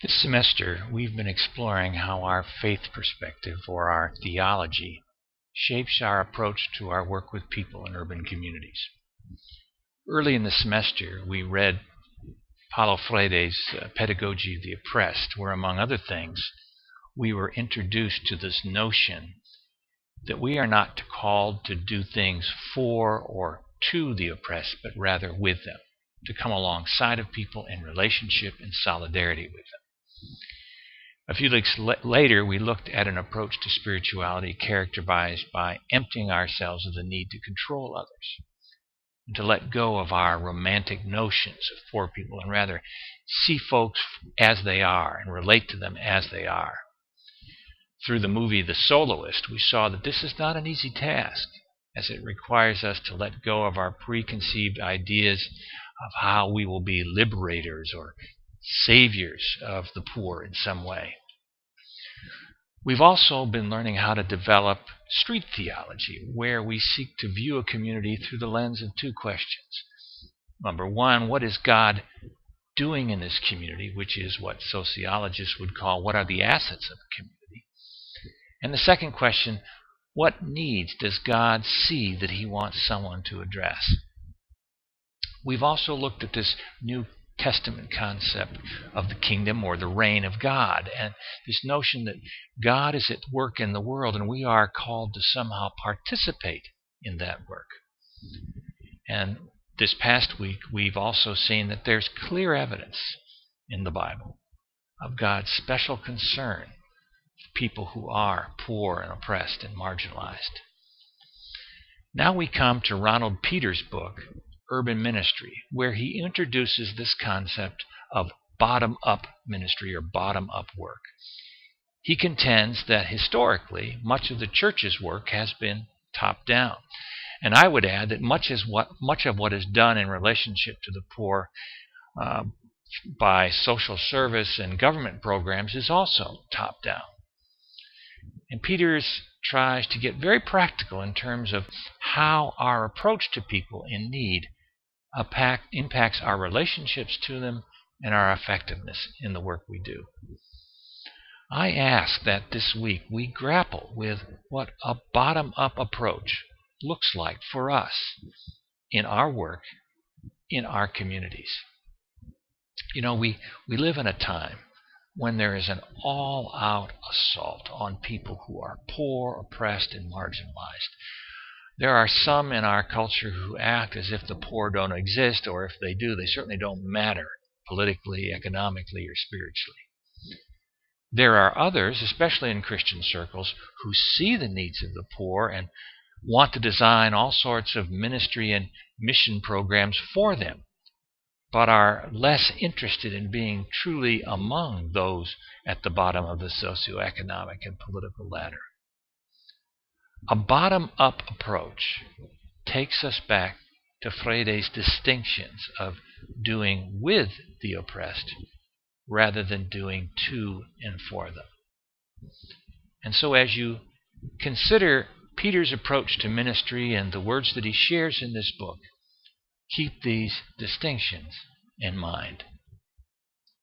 This semester, we've been exploring how our faith perspective, or our theology, shapes our approach to our work with people in urban communities. Early in the semester, we read Paulo Freire's Pedagogy of the Oppressed, where, among other things, we were introduced to this notion that we are not called to do things for or to the oppressed, but rather with them, to come alongside of people in relationship and solidarity with them. A few weeks later, we looked at an approach to spirituality characterized by emptying ourselves of the need to control others, and to let go of our romantic notions of poor people and rather see folks as they are and relate to them as they are. Through the movie The Soloist, we saw that this is not an easy task, as it requires us to let go of our preconceived ideas of how we will be liberators or saviors of the poor in some way. We've also been learning how to develop street theology, where we seek to view a community through the lens of two questions. Number one, what is God doing in this community, which is what sociologists would call what are the assets of a community? And the second question, what needs does God see that he wants someone to address? We've also looked at this New Testament concept of the kingdom or the reign of God, and this notion that God is at work in the world and we are called to somehow participate in that work. And this past week, we've also seen that there's clear evidence in the Bible of God's special concern for people who are poor and oppressed and marginalized. Now we come to Ronald Peters' book, Urban Ministry, where he introduces this concept of bottom-up ministry or bottom-up work. He contends that historically, much of the church's work has been top-down. And I would add that much of what is done in relationship to the poor by social service and government programs is also top-down. And Peters tries to get very practical in terms of how our approach to people in need impacts our relationships to them and our effectiveness in the work we do. I ask that this week we grapple with what a bottom-up approach looks like for us in our work, in our communities. You know, we live in a time when there is an all-out assault on people who are poor, oppressed, and marginalized. There are some in our culture who act as if the poor don't exist, or if they do, they certainly don't matter politically, economically, or spiritually. There are others, especially in Christian circles, who see the needs of the poor and want to design all sorts of ministry and mission programs for them, but are less interested in being truly among those at the bottom of the socioeconomic and political ladder. A bottom-up approach takes us back to Freire's distinctions of doing with the oppressed rather than doing to and for them. And so as you consider Peter's approach to ministry and the words that he shares in this book, keep these distinctions in mind.